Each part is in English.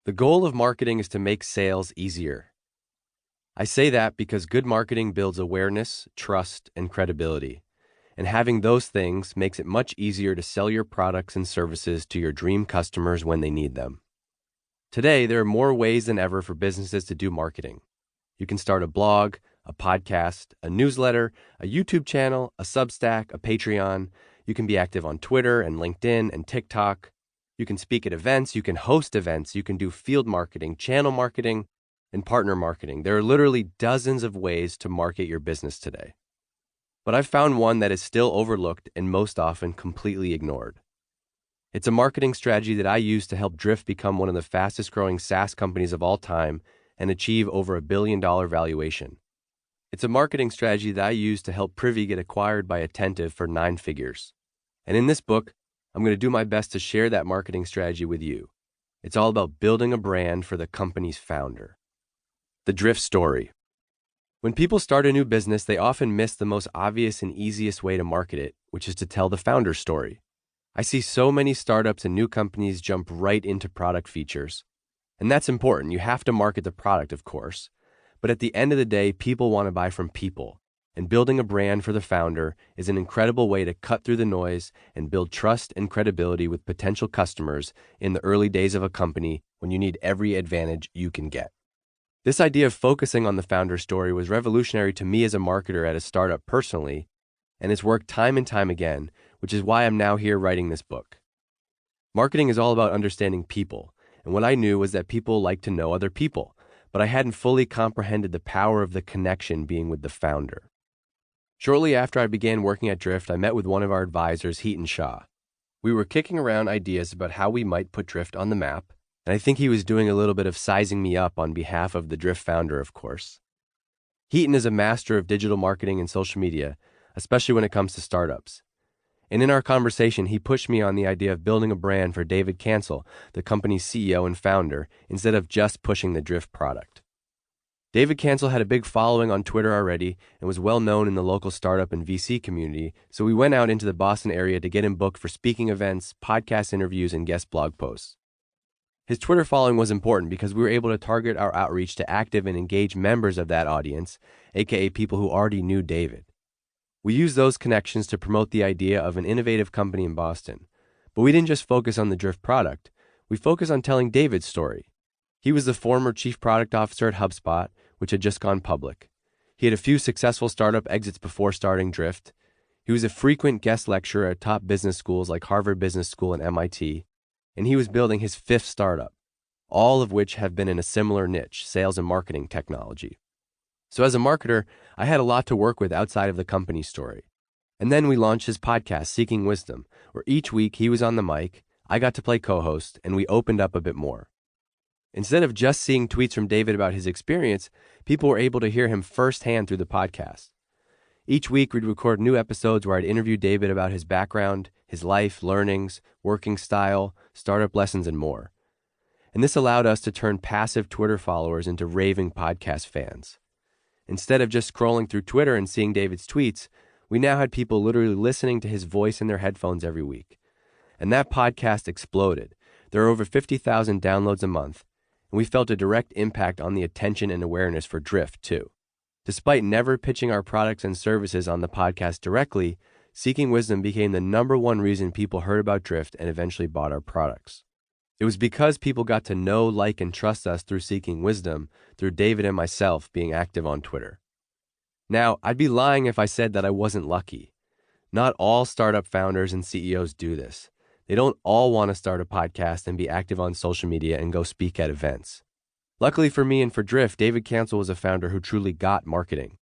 The goal of marketing is to make sales easier. I say that because good marketing builds awareness, trust, and credibility. And having those things makes it much easier to sell your products and services to your dream customers when they need them. Today, there are more ways than ever for businesses to do marketing. You can start a blog, a podcast, a newsletter, a YouTube channel, a Substack, a Patreon. You can be active on Twitter and LinkedIn and TikTok. You can speak at events, you can host events, you can do field marketing, channel marketing, and partner marketing. There are literally dozens of ways to market your business today. But I've found one that is still overlooked and most often completely ignored. It's a marketing strategy that I use to help Drift become one of the fastest growing SaaS companies of all time and achieve over $1 billion valuation. It's a marketing strategy that I use to help Privy get acquired by Attentive for 9 figures. And in this book, I'm going to do my best to share that marketing strategy with you. It's all about building a brand for the company's founder. The Drift story. When people start a new business, they often miss the most obvious and easiest way to market it, which is to tell the founder's story. I see so many startups and new companies jump right into product features. And that's important. You have to market the product, of course. But at the end of the day, people want to buy from people. And building a brand for the founder is an incredible way to cut through the noise and build trust and credibility with potential customers in the early days of a company when you need every advantage you can get. This idea of focusing on the founder's story was revolutionary to me as a marketer at a startup personally, and it's worked time and time again, which is why I'm now here writing this book. Marketing is all about understanding people, and what I knew was that people like to know other people, but I hadn't fully comprehended the power of the connection being with the founder. Shortly after I began working at Drift, I met with one of our advisors, Heaton Shaw. We were kicking around ideas about how we might put Drift on the map, and I think he was doing a little bit of sizing me up on behalf of the Drift founder, of course. Heaton is a master of digital marketing and social media, especially when it comes to startups. And in our conversation, he pushed me on the idea of building a brand for David Cancel, the company's CEO and founder, instead of just pushing the Drift product. David Cancel had a big following on Twitter already and was well known in the local startup and VC community, so we went out into the Boston area to get him booked for speaking events, podcast interviews, and guest blog posts. His Twitter following was important because we were able to target our outreach to active and engaged members of that audience, aka people who already knew David. We used those connections to promote the idea of an innovative company in Boston. But we didn't just focus on the Drift product. We focused on telling David's story. He was the former chief product officer at HubSpot, which had just gone public. He had a few successful startup exits before starting Drift. He was a frequent guest lecturer at top business schools like Harvard Business School and MIT. And he was building his 5th startup, all of which have been in a similar niche, sales and marketing technology. So as a marketer, I had a lot to work with outside of the company story. And then we launched his podcast, Seeking Wisdom, where each week he was on the mic, I got to play co-host, and we opened up a bit more. Instead of just seeing tweets from David about his experience, people were able to hear him firsthand through the podcast. Each week, we'd record new episodes where I'd interview David about his background, his life, learnings, working style, startup lessons, and more. And this allowed us to turn passive Twitter followers into raving podcast fans. Instead of just scrolling through Twitter and seeing David's tweets, we now had people literally listening to his voice in their headphones every week. And that podcast exploded. There are over 50,000 downloads a month, and we felt a direct impact on the attention and awareness for Drift, too. Despite never pitching our products and services on the podcast directly, Seeking Wisdom became the #1 reason people heard about Drift and eventually bought our products. It was because people got to know, like, and trust us through Seeking Wisdom, through David and myself being active on Twitter. Now, I'd be lying if I said that I wasn't lucky. Not all startup founders and CEOs do this. They don't all want to start a podcast and be active on social media and go speak at events. Luckily for me and for Drift, David Cancel was a founder who truly got marketing.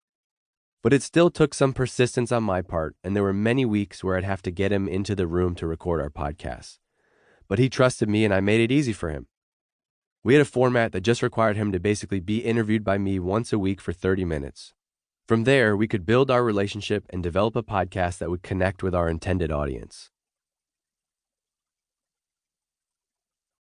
But it still took some persistence on my part, and there were many weeks where I'd have to get him into the room to record our podcast. But he trusted me, and I made it easy for him. We had a format that just required him to basically be interviewed by me once a week for 30 minutes. From there, we could build our relationship and develop a podcast that would connect with our intended audience.